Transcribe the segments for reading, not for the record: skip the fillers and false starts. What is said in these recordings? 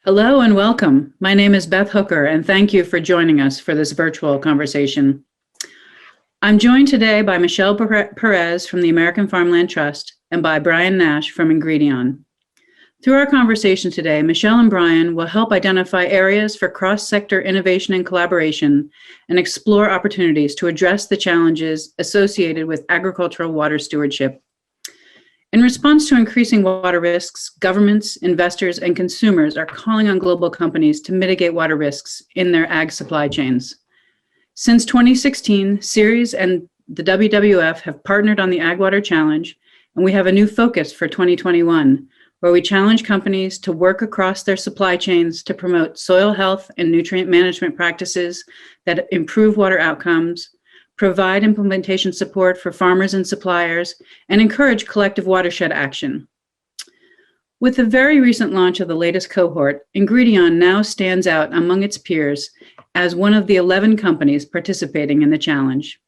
Hello and welcome. My name is Beth Hooker, and thank you for joining us for this virtual conversation. I'm joined today by Michelle PEREZ from the American Farmland Trust and by Brian Nash from Ingredion. Through our conversation today, Michelle and Brian will help identify areas for cross-sector innovation and collaboration and explore opportunities to address the challenges associated with agricultural water stewardship. In response to increasing water risks, governments, investors, and consumers are calling on global companies to mitigate water risks in their ag supply chains. Since 2016, Ceres and the WWF have partnered on the Ag Water Challenge, and we have a new focus for 2021, where we challenge companies to work across their supply chains to promote soil health and nutrient management practices that improve water outcomes, provide implementation support for farmers and suppliers, and encourage collective watershed action. With the very recent launch of the latest cohort, Ingredion now stands out among its peers as one of the 11 companies participating in the challenge.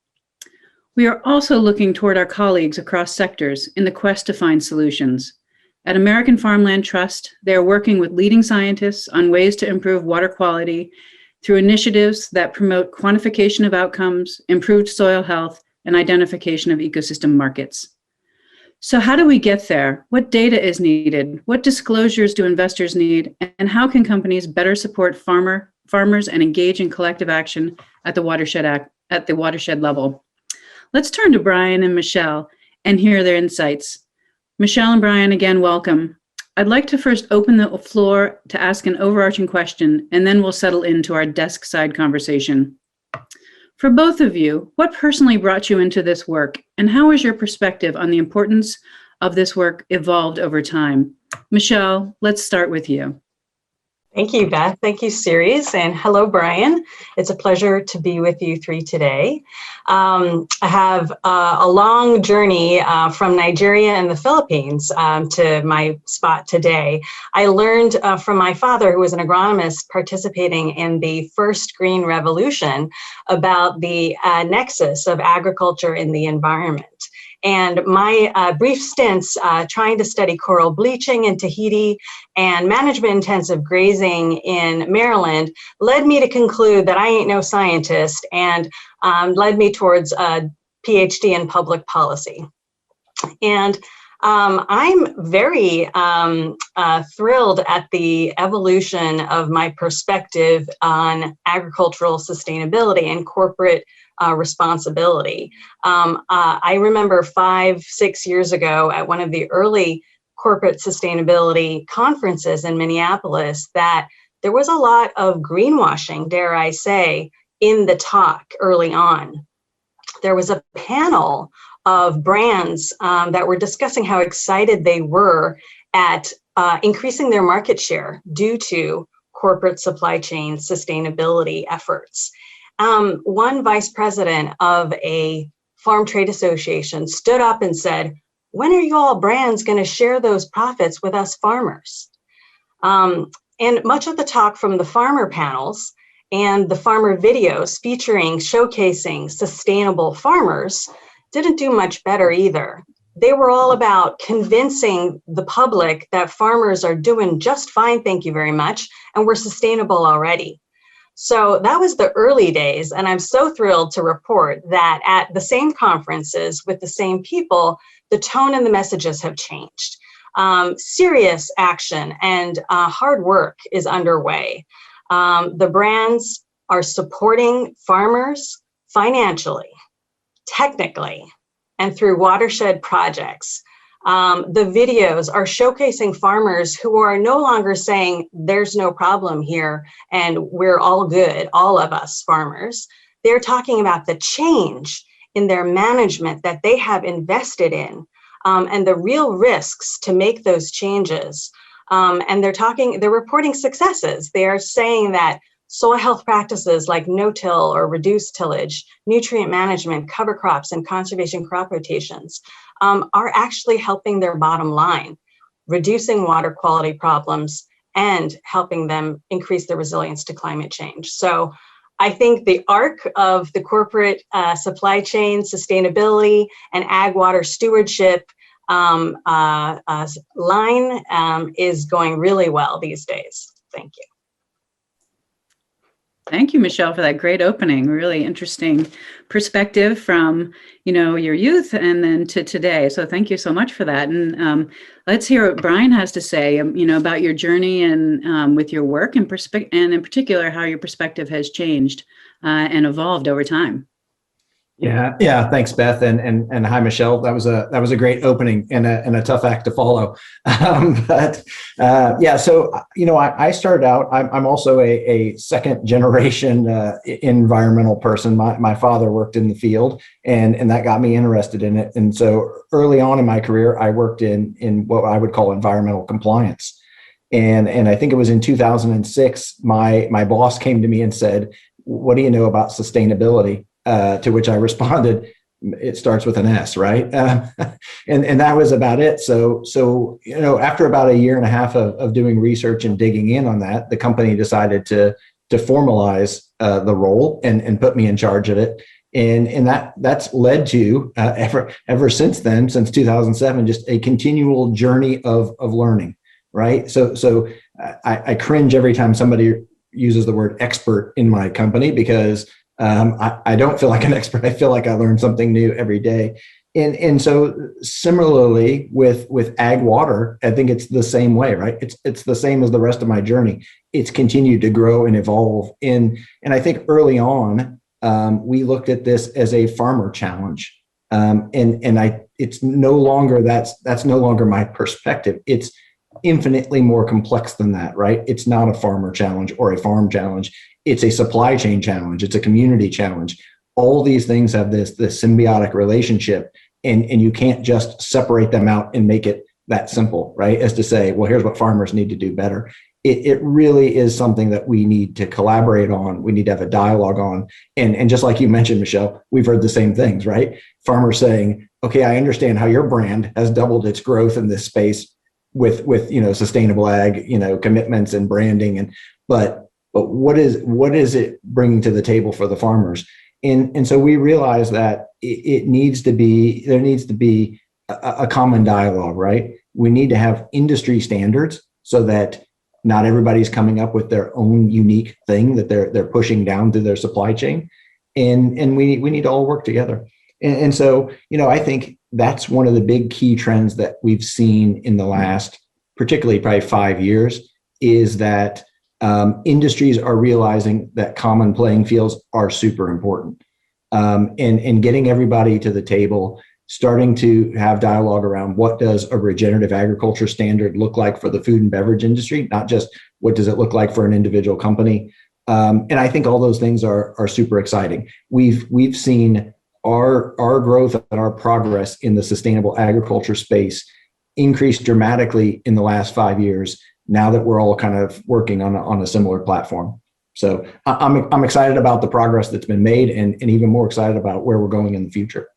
We are also looking toward our colleagues across sectors in the quest to find solutions. At American Farmland Trust, they are working with leading scientists on ways to improve water quality through initiatives that promote quantification of outcomes, improved soil health, and identification of ecosystem markets. So how do we get there? What data is needed? What disclosures do investors need? And how can companies better support farmers and engage in collective action at the watershed level? Let's turn to Brian and Michelle and hear their insights. Michelle and Brian, again, welcome. I'd like to first open the floor to ask an overarching question, and then we'll settle into our desk side conversation. For both of you, what personally brought you into this work, and how has your perspective on the importance of this work evolved over time? Michelle, let's start with you. Thank you, Beth. Thank you, Ceres. And hello, Brian. It's a pleasure to be with you three today. I have a long journey from Nigeria and the Philippines to my spot today. I learned from my father, who was an agronomist participating in the first green revolution, about the nexus of agriculture and the environment. And my brief stints trying to study coral bleaching in Tahiti and management-intensive grazing in Maryland led me to conclude that I ain't no scientist, and led me towards a PhD in public policy. And I'm very thrilled at the evolution of my perspective on agricultural sustainability and corporate responsibility. I remember 5-6 years ago at one of the early corporate sustainability conferences in Minneapolis that there was a lot of greenwashing, dare I say, in the talk early on. There was a panel of brands that were discussing how excited they were at increasing their market share due to corporate supply chain sustainability efforts. One vice president of a farm trade association stood up and said, "When are you all brands going to share those profits with us farmers?" And much of the talk from the farmer panels and the farmer videos showcasing sustainable farmers didn't do much better either. They were all about convincing the public that farmers are doing just fine, thank you very much, and we're sustainable already. So that was the early days, and I'm so thrilled to report that at the same conferences with the same people, the tone and the messages have changed. Serious action and hard work is underway. The brands are supporting farmers financially, technically, and through watershed projects. The videos are showcasing farmers who are no longer saying there's no problem here and we're all good, all of us farmers. They're talking about the change in their management that they have invested in and the real risks to make those changes. And they're reporting successes. They are saying that soil health practices like no-till or reduced tillage, nutrient management, cover crops, and conservation crop rotations are actually helping their bottom line, reducing water quality problems and helping them increase their resilience to climate change. So I think the arc of the corporate supply chain sustainability and ag water stewardship line is going really well these days. Thank you. Thank you, Michelle, for that great opening. Really interesting perspective from, your youth and then to today. So thank you so much for that. And let's hear what Brian has to say, about your journey and with your work and in particular, how your perspective has changed and evolved over time. Yeah. Thanks, Beth, and hi, Michelle. That was a great opening and a tough act to follow. So I started out. I'm also a second generation environmental person. My father worked in the field, and that got me interested in it. And so early on in my career, I worked in what I would call environmental compliance. And I think it was in 2006, my boss came to me and said, "What do you know about sustainability?" To which I responded, "It starts with an S, right?" And that was about it. So after about a year and a half of doing research and digging in on that, the company decided to formalize the role and put me in charge of it. And that's led to ever since then, since 2007, just a continual journey of learning, right? So I cringe every time somebody uses the word expert in my company, because I don't feel like an expert. I feel like I learn something new every day. And so similarly with ag water, I think it's the same way, right? It's the same as the rest of my journey. It's continued to grow and evolve. And I think early on, we looked at this as a farmer challenge. It's no longer, that's no longer my perspective. It's infinitely more complex than that, right? It's not a farmer challenge or a farm challenge. It's a supply chain challenge. It's a community challenge. All these things have this symbiotic relationship, and you can't just separate them out and make it that simple, right? As to say, well, here's what farmers need to do better. It really is something that we need to collaborate on. We need to have a dialogue on. And just like you mentioned, Michelle, we've heard the same things, right? Farmers saying, okay, I understand how your brand has doubled its growth in this space with sustainable ag, commitments and branding, but what is it bringing to the table for the farmers? And so we realize that there needs to be a common dialogue, right? We need to have industry standards so that not everybody's coming up with their own unique thing that they're pushing down through their supply chain, and we need to all work together. And so I think that's one of the big key trends that we've seen in the last, particularly probably 5 years, is that industries are realizing that common playing fields are super important, and getting everybody to the table, starting to have dialogue around what does a regenerative agriculture standard look like for the food and beverage industry, not just what does it look like for an individual company. And I think all those things are super exciting. We've seen our growth and our progress in the sustainable agriculture space increased dramatically in the last 5 years, now that we're all kind of working on a similar platform. So I'm excited about the progress that's been made, and even more excited about where we're going in the future.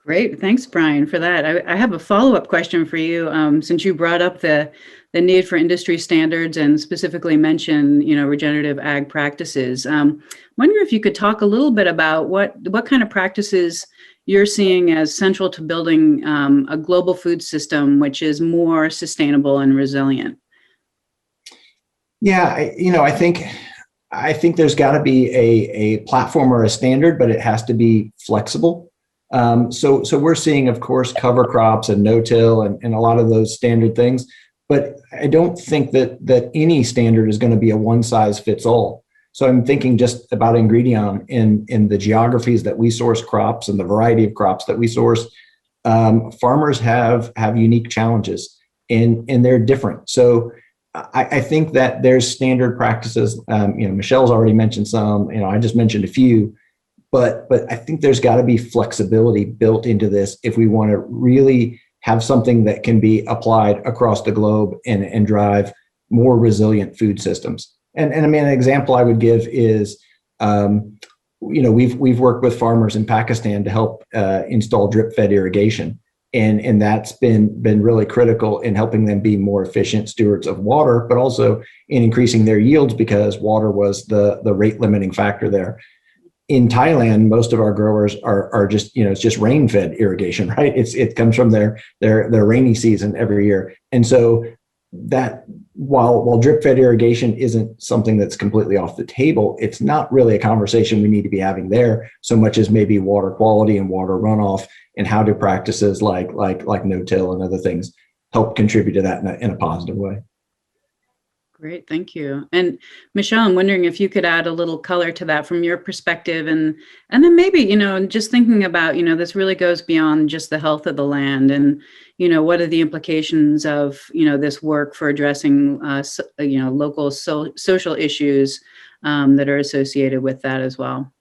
Great. Thanks, Brian, for that. I have a follow-up question for you, since you brought up the need for industry standards and specifically mentioned, regenerative ag practices. Wondering if you could talk a little bit about what kind of practices you're seeing as central to building a global food system which is more sustainable and resilient. Yeah, I think there's got to be a platform or a standard, but it has to be flexible. So we're seeing, of course, cover crops and no-till and a lot of those standard things, but I don't think that any standard is going to be a one-size-fits-all. So I'm thinking just about ingredient in the geographies that we source crops and the variety of crops that we source. Farmers have unique challenges, and they're different. So I think that there's standard practices. Michelle's already mentioned some. I just mentioned a few. But I think there's got to be flexibility built into this if we want to really have something that can be applied across the globe and drive more resilient food systems. And I mean, an example I would give is, we've worked with farmers in Pakistan to help install drip-fed irrigation, and that's been really critical in helping them be more efficient stewards of water, but also in increasing their yields because water was the rate limiting factor there. In Thailand, most of our growers are just, it's just rain-fed irrigation, right? It comes from their rainy season every year. And so that while drip fed irrigation isn't something that's completely off the table, it's not really a conversation we need to be having there so much as maybe water quality and water runoff, and how do practices like no-till and other things help contribute to that in a positive way. Great, thank you. And Michelle, I'm wondering if you could add a little color to that from your perspective, and then maybe, just thinking about, this really goes beyond just the health of the land, and, what are the implications of, this work for addressing, local social issues that are associated with that as well.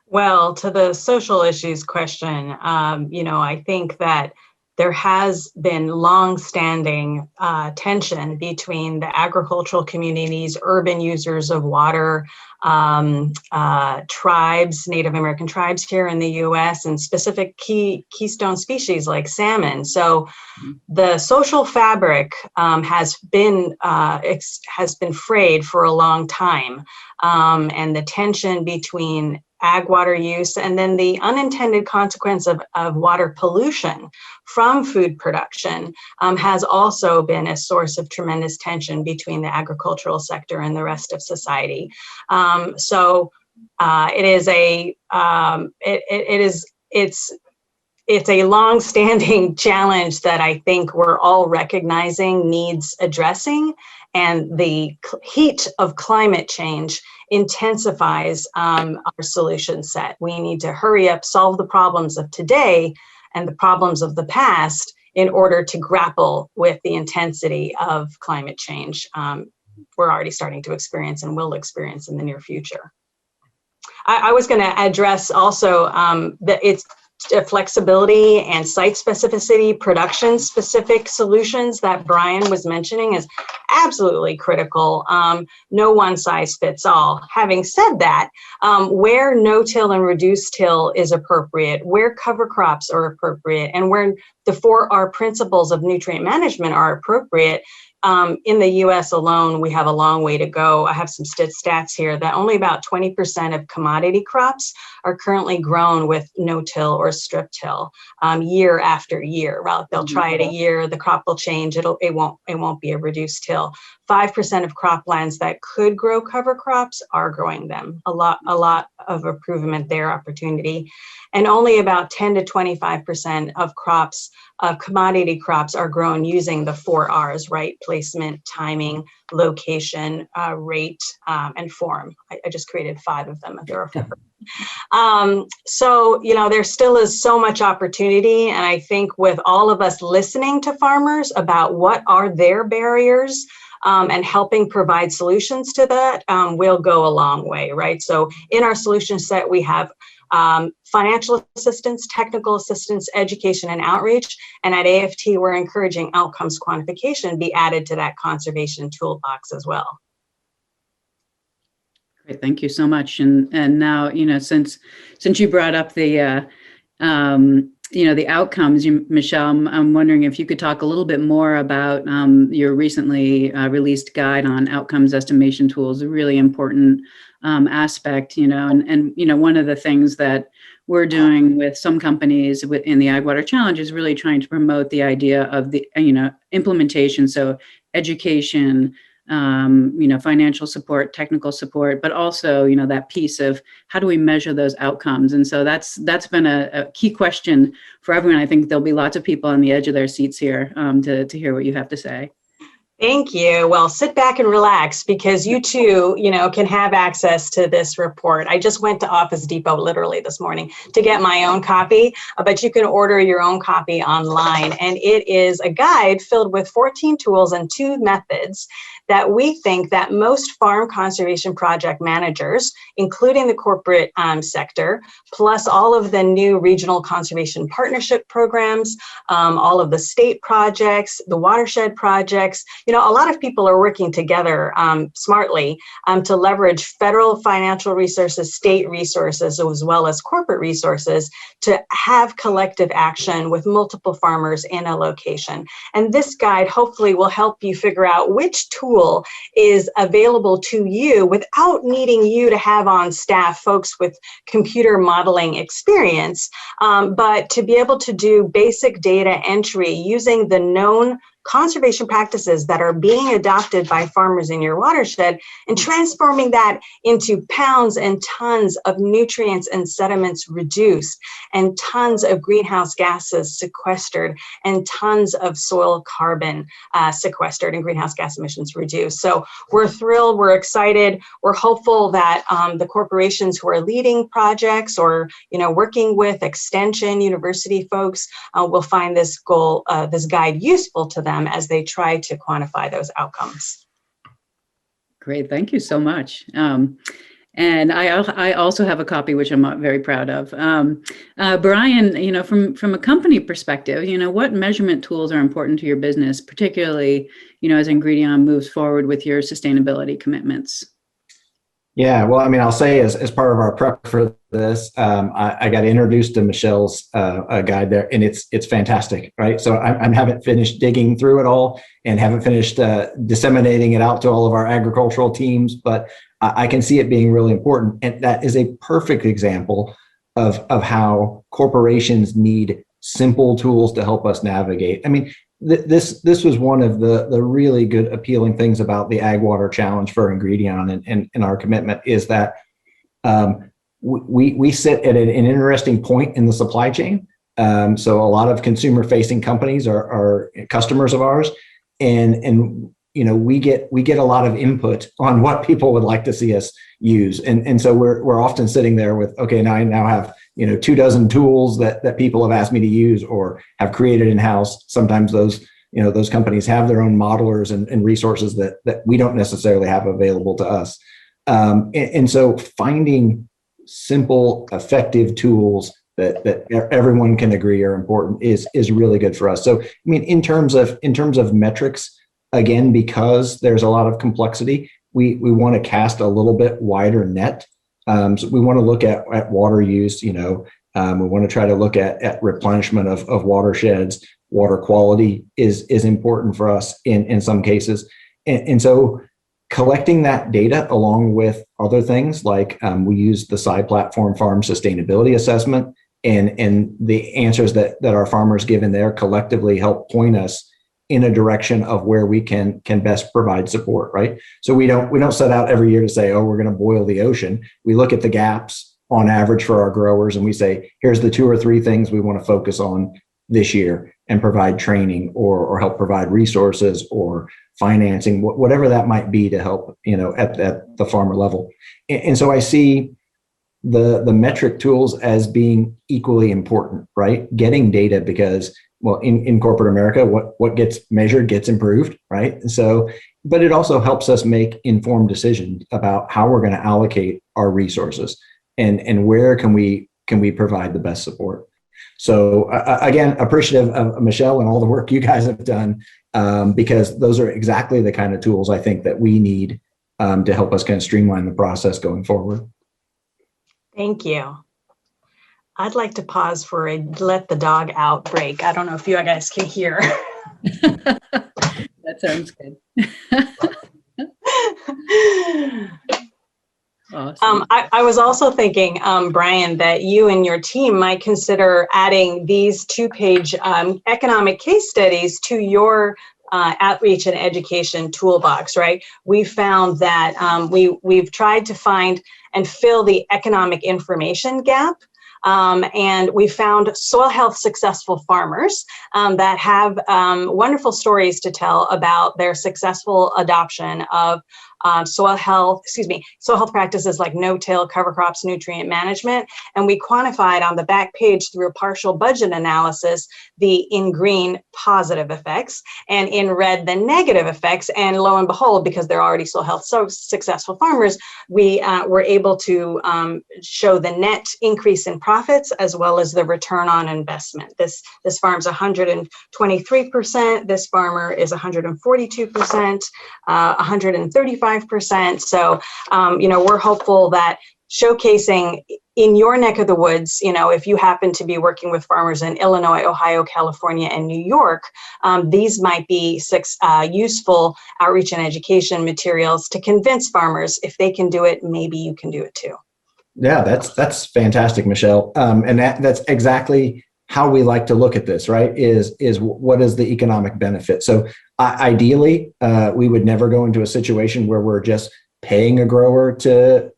Well, to the social issues question, I think that there has been long-standing tension between the agricultural communities, urban users of water, tribes, Native American tribes here in the U.S., and specific keystone species like salmon. So the social fabric has been frayed for a long time, and the tension between ag water use and then the unintended consequence of water pollution from food production has also been a source of tremendous tension between the agricultural sector and the rest of society. It's a long-standing challenge that I think we're all recognizing needs addressing, and the heat of climate change intensifies our solution set. We need to hurry up, solve the problems of today and the problems of the past in order to grapple with the intensity of climate change we're already starting to experience and will experience in the near future. I was going to address also that it's flexibility and site specificity, production specific solutions that Brian was mentioning is absolutely critical. No one size fits all. Having said that, where no-till and reduced till is appropriate, where cover crops are appropriate, and where the 4R principles of nutrient management are appropriate, in the US alone, we have a long way to go. I have some stats here that only about 20% of commodity crops are currently grown with no-till or strip till year after year. Right? They'll try it a year, the crop will change, it won't be a reduced till. 5% of croplands that could grow cover crops are growing them. A lot of improvement there, opportunity. And only about 10 to 25% of crops, commodity crops, are grown using the 4Rs, right? Placement, timing, location, rate, and form. I just created 5 of them, if there are 4. So, there still is so much opportunity. And I think with all of us listening to farmers about what are their barriers, and helping provide solutions to that, will go a long way, right? So in our solution set, we have financial assistance, technical assistance, education, and outreach. And at AFT, we're encouraging outcomes quantification be added to that conservation toolbox as well. Great, thank you so much. And now, since you brought up the the outcomes, Michelle, I'm wondering if you could talk a little bit more about your recently released guide on outcomes estimation tools, a really important aspect, and one of the things that we're doing with some companies in the Ag Water Challenge is really trying to promote the idea of the, implementation. So education, financial support, technical support, but also, that piece of how do we measure those outcomes? And so that's been a key question for everyone. I think there'll be lots of people on the edge of their seats here to hear what you have to say. Thank you. Well, sit back and relax, because you too, can have access to this report. I just went to Office Depot literally this morning to get my own copy, but you can order your own copy online. And it is a guide filled with 14 tools and 2 methods that we think that most farm conservation project managers, including the corporate sector, plus all of the new regional conservation partnership programs, all of the state projects, the watershed projects, a lot of people are working together smartly to leverage federal financial resources, state resources, as well as corporate resources to have collective action with multiple farmers in a location. And this guide hopefully will help you figure out which tool is available to you without needing you to have on staff folks with computer modeling experience, but to be able to do basic data entry using the known conservation practices that are being adopted by farmers in your watershed and transforming that into pounds and tons of nutrients and sediments reduced, and tons of greenhouse gases sequestered, and tons of soil carbon sequestered and greenhouse gas emissions reduced. So we're thrilled, we're excited, we're hopeful that the corporations who are leading projects or working with extension university folks will find this guide useful to them as they try to quantify those outcomes. Great, thank you so much. And I also have a copy, which I'm very proud of. Brian, from a company perspective, what measurement tools are important to your business, particularly, as Ingredion moves forward with your sustainability commitments? Yeah, well, I'll say as part of our prep for this, I got introduced to Michelle's guide there, and it's fantastic, right? So I haven't finished digging through it all and haven't finished disseminating it out to all of our agricultural teams, but I can see it being really important. And that is a perfect example of how corporations need simple tools to help us navigate. This was one of the really good appealing things about the Ag Water Challenge for Ingredion and our commitment is that we sit at an interesting point in the supply chain. So a lot of consumer facing companies are customers of ours, and we get a lot of input on what people would like to see us use, and so we're often sitting there with, okay, now I have 24 tools that people have asked me to use or have created in-house. Sometimes those companies have their own modelers and resources that we don't necessarily have available to us. And so finding simple, effective tools that everyone can agree are important is really good for us. So, in terms of metrics, again, because there's a lot of complexity, we want to cast a little bit wider net. So we want to look at water use, we want to try to look at replenishment of watersheds. Water quality is important for us in some cases. And so collecting that data along with other things like we use the side platform farm sustainability assessment, and the answers that our farmers give in there collectively help point us in a direction of where we can best provide support, right? So we don't set out every year to say, oh, we're going to boil the ocean. We look at the gaps on average for our growers, and we say, here's the 2 or 3 things we want to focus on this year, and provide training or help provide resources or financing, whatever that might be to help, at the farmer level. And so I see the metric tools as being equally important, right? Getting data, because in corporate America, what gets measured gets improved, right? So, but it also helps us make informed decisions about how we're going to allocate our resources and where can we provide the best support. So again, appreciative of Michelle and all the work you guys have done, because those are exactly the kind of tools I think that we need to help us kind of streamline the process going forward. Thank you. I'd like to pause for a let the dog out break. I don't know if you guys can hear. That sounds good. Awesome. I was also thinking, Brian, that you and your team might consider adding these 2-page economic case studies to your outreach and education toolbox, right? We found that we've tried to find and fill the economic information gap. And we found soil health successful farmers that have wonderful stories to tell about their successful adoption of soil health practices like no-till, cover crops, nutrient management. And we quantified on the back page through a partial budget analysis, in green positive effects and in red the negative effects. And lo and behold, because they're already soil health so successful farmers, we were able to show the net increase in profits as well as the return on investment. This farm's 123%. This farmer is 142%, 135%. So, we're hopeful that showcasing in your neck of the woods, if you happen to be working with farmers in Illinois, Ohio, California, and New York, these might be useful outreach and education materials to convince farmers if they can do it, maybe you can do it too. Yeah, that's fantastic, Michelle. And that's exactly how we like to look at this, right, is what is the economic benefit? So ideally, we would never go into a situation where we're just paying a grower to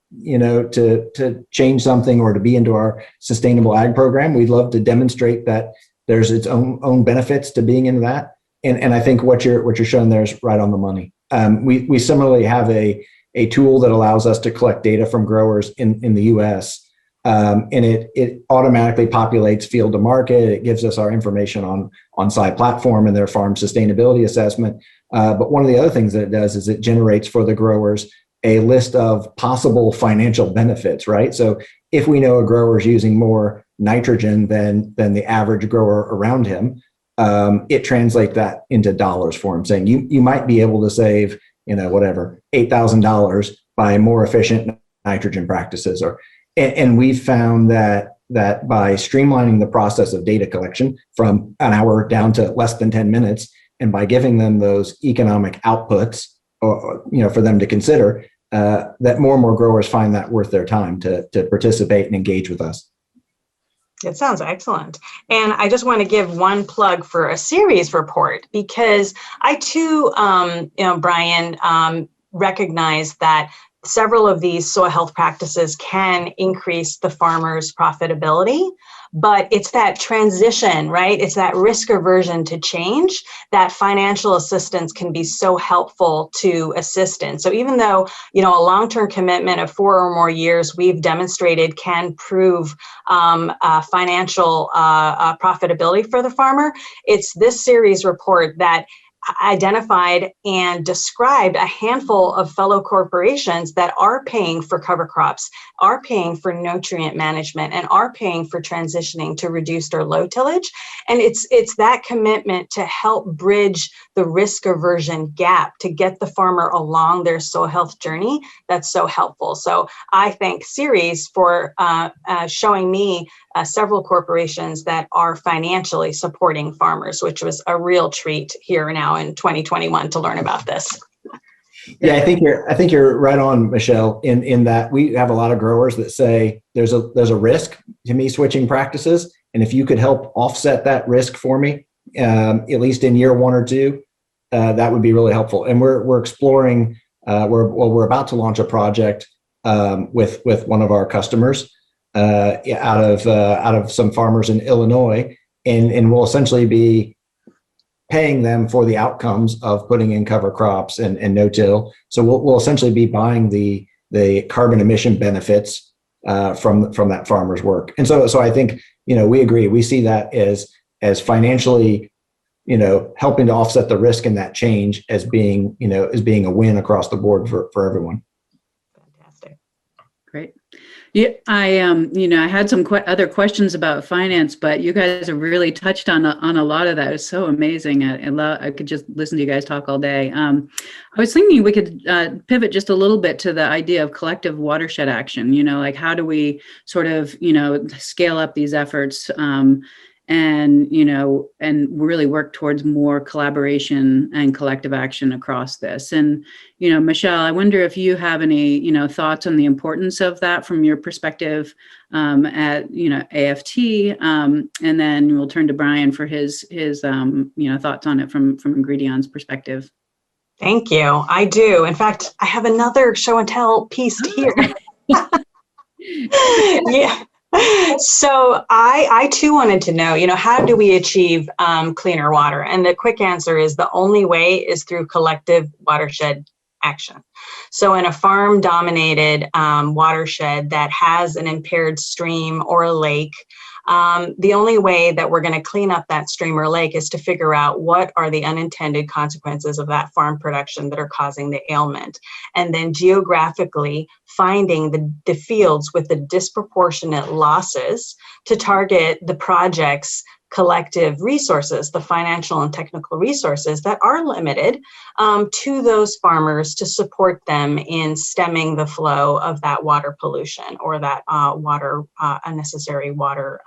change something or to be into our sustainable ag program. We'd love to demonstrate that there's its own benefits to being into that. And I think what you're showing there is right on the money. We similarly have a tool that allows us to collect data from growers in the U.S. And it automatically populates field to market. It gives us our information on site platform and their farm sustainability assessment. But one of the other things that it does is it generates for the growers a list of possible financial benefits, right? So if we know a grower is using more nitrogen than the average grower around him, it translates that into dollars for him, saying you might be able to save, $8,000 by more efficient nitrogen practices. And we've found that by streamlining the process of data collection from an hour down to less than 10 minutes, and by giving them those economic outputs, or for them to consider, that more and more growers find that worth their time to participate and engage with us. It sounds excellent. And I just want to give one plug for a Ceres report, because I too, Brian, recognize that several of these soil health practices can increase the farmer's profitability, but it's that transition, right? It's that risk aversion to change that financial assistance can be so helpful to assist in. So even though, a long-term commitment of 4 or more years we've demonstrated can prove financial profitability for the farmer, it's this Ceres report that identified and described a handful of fellow corporations that are paying for cover crops, are paying for nutrient management, and are paying for transitioning to reduced or low tillage. And it's that commitment to help bridge the risk aversion gap to get the farmer along their soil health journey that's so helpful. So I thank Ceres for showing me several corporations that are financially supporting farmers, which was a real treat here now in 2021 to learn about this. Yeah, I think you're right on, Michelle, in that we have a lot of growers that say there's a risk to me switching practices, and if you could help offset that risk for me, at least in year 1 or 2, that would be really helpful. And we're exploring. We're about to launch a project with one of our customers out of some farmers in Illinois, and we'll essentially be paying them for the outcomes of putting in cover crops and no-till. So we'll essentially be buying the carbon emission benefits from that farmer's work. And so I think we agree. We see that as financially helping to offset the risk in that change as being a win across the board for everyone. Fantastic. Great. Yeah, I had some other questions about finance, but you guys have really touched on a lot of that. It's so amazing. I could just listen to you guys talk all day. I was thinking we could pivot just a little bit to the idea of collective watershed action. Like how do we sort of scale up these efforts and really work towards more collaboration and collective action across this. And, Michelle, I wonder if you have any, thoughts on the importance of that from your perspective at, AFT. And then we'll turn to Brian for his thoughts on it from Ingredion's perspective. Thank you. I do. In fact, I have another show and tell piece here. Yeah. So I too wanted to know, how do we achieve cleaner water? And the quick answer is the only way is through collective watershed action. So in a farm-dominated watershed that has an impaired stream or a lake, the only way that we're going to clean up that stream or lake is to figure out what are the unintended consequences of that farm production that are causing the ailment. And then geographically finding the fields with the disproportionate losses to target the project's collective resources, the financial and technical resources that are limited to those farmers to support them in stemming the flow of that water pollution or that unnecessary water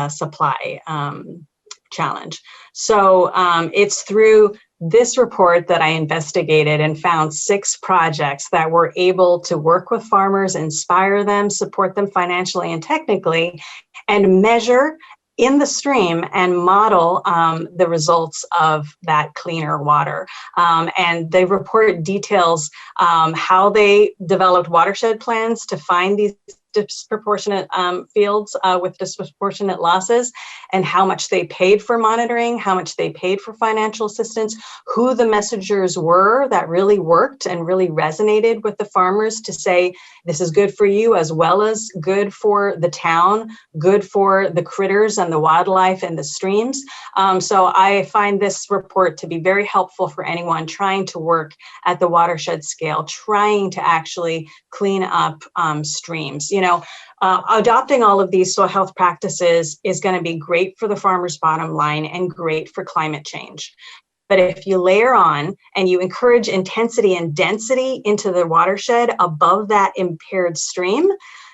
supply challenge. So it's through this report that I investigated and found 6 projects that were able to work with farmers, inspire them, support them financially and technically, and measure in the stream and model the results of that cleaner water. And they report details how they developed watershed plans to find these disproportionate fields with disproportionate losses, and how much they paid for monitoring, how much they paid for financial assistance, who the messengers were that really worked and really resonated with the farmers to say, this is good for you as well as good for the town, good for the critters and the wildlife and the streams. So I find this report to be very helpful for anyone trying to work at the watershed scale, trying to actually clean up streams. Adopting all of these soil health practices is going to be great for the farmer's bottom line and great for climate change. But if you layer on and you encourage intensity and density into the watershed above that impaired stream,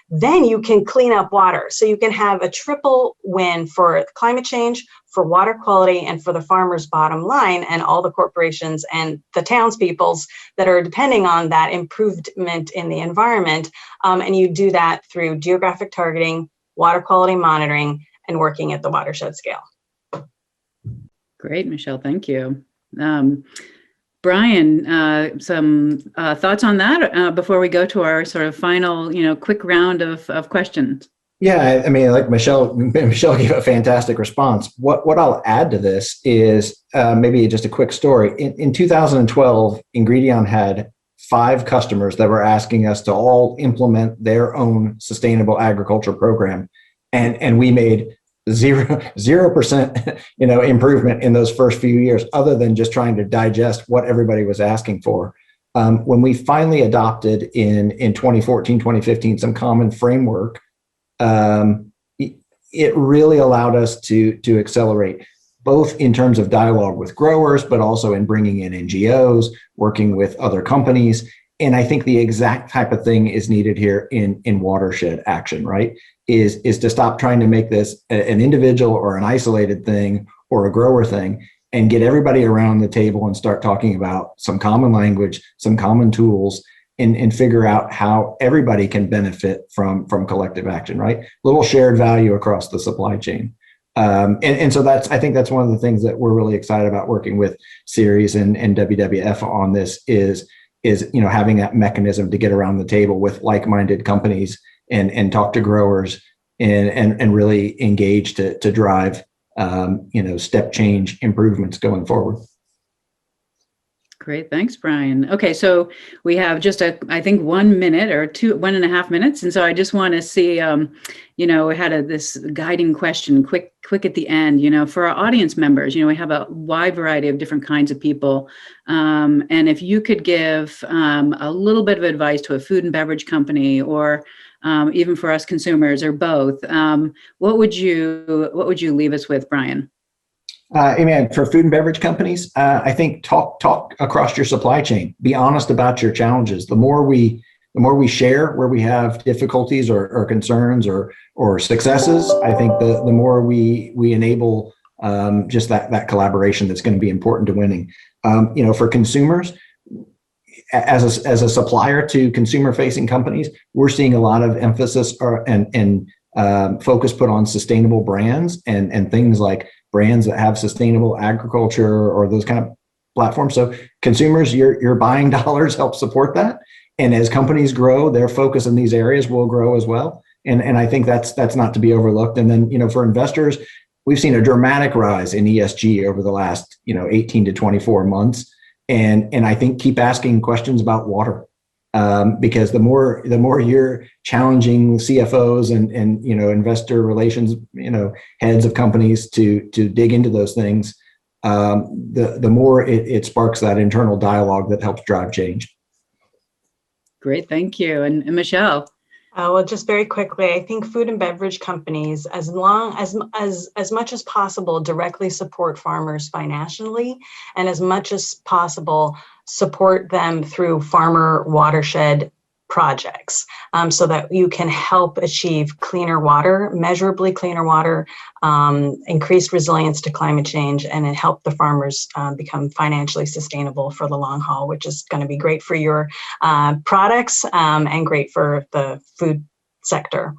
then you can clean up water. So you can have a triple win for climate change, for water quality, and for the farmer's bottom line and all the corporations and the townspeoples that are depending on that improvement in the environment. And you do that through geographic targeting, water quality monitoring, and working at the watershed scale. Great, Michelle. Thank you. Brian, some thoughts on that before we go to our sort of final, quick round of questions? Yeah, I mean, like Michelle gave a fantastic response. What I'll add to this is maybe just a quick story. In 2012, Ingredion had 5 customers that were asking us to all implement their own sustainable agriculture program, and we made 0% improvement in those first few years, other than just trying to digest what everybody was asking for. When we finally adopted in 2014, 2015, some common framework, it really allowed us to accelerate, both in terms of dialogue with growers, but also in bringing in NGOs, working with other companies. And I think the exact type of thing is needed here in watershed action, right? Is to stop trying to make this an individual or an isolated thing or a grower thing, and get everybody around the table and start talking about some common language, some common tools, and figure out how everybody can benefit from collective action, right? Little shared value across the supply chain. And so I think that's one of the things that we're really excited about working with Ceres and WWF on this is having that mechanism to get around the table with like-minded companies and talk to growers and really engage to drive step change improvements going forward. Great. Thanks, Brian. Okay, so we have just I think 1 minute or 1.5 minutes. And so I just want to see, we had this guiding question, quick at the end, for our audience members. We have a wide variety of different kinds of people. And if you could give a little bit of advice to a food and beverage company, or even for us consumers, or both, what would you leave us with, Brian? For food and beverage companies, I think talk across your supply chain. Be honest about your challenges. The more we share where we have difficulties or concerns or successes, I think the more we enable just that collaboration that's going to be important to winning. For consumers, as a supplier to consumer-facing companies, we're seeing a lot of emphasis and focus put on sustainable brands and things like brands that have sustainable agriculture or those kind of platforms. So consumers, your buying dollars help support that. And as companies grow, their focus in these areas will grow as well. And I think that's not to be overlooked. And then, for investors, we've seen a dramatic rise in ESG over the last, 18 to 24 months. And I think keep asking questions about water. Because the more you're challenging CFOs and investor relations heads of companies to dig into those things, the more it sparks that internal dialogue that helps drive change. Great, thank you. And Michelle. Well, just very quickly, I think food and beverage companies, as much as possible, directly support farmers financially, and as much as possible, support them through farmer watershed projects, so that you can help achieve cleaner water, measurably cleaner water, increased resilience to climate change, and help the farmers become financially sustainable for the long haul, which is going to be great for your products and great for the food sector.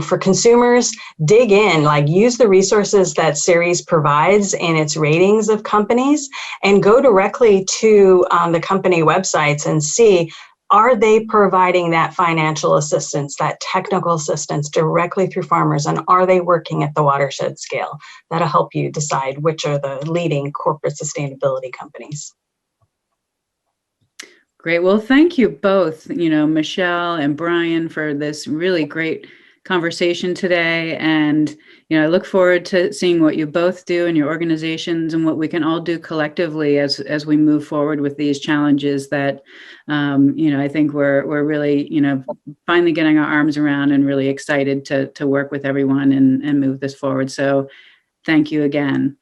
For consumers, dig in, like use the resources that Ceres provides in its ratings of companies, and go directly to the company websites and see, are they providing that financial assistance, that technical assistance directly through farmers, and are they working at the watershed scale? That'll help you decide which are the leading corporate sustainability companies. Great. Well, thank you both, Michelle and Brian, for this really great conversation today. And, I look forward to seeing what you both do in your organizations and what we can all do collectively as we move forward with these challenges that, I think we're really, finally getting our arms around and really excited to work with everyone and move this forward. So thank you again.